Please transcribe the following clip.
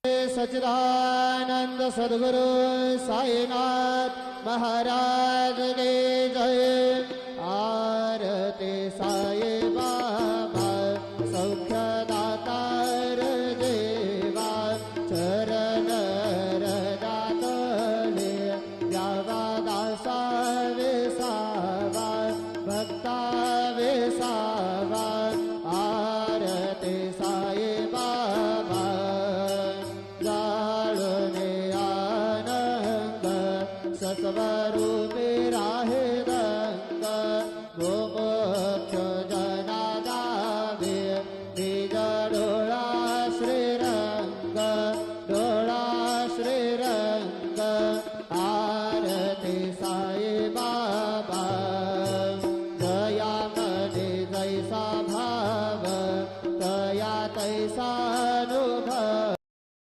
सच्चिदानंद सद्गुरु साईनाथ महाराज की जय। आरती साई बाबा सौख्यदातार देवा चरण रदातले द्यावा दासा विसावा भक्ता विसावा। आरती साई बाबा जाळूने आनंद सत्व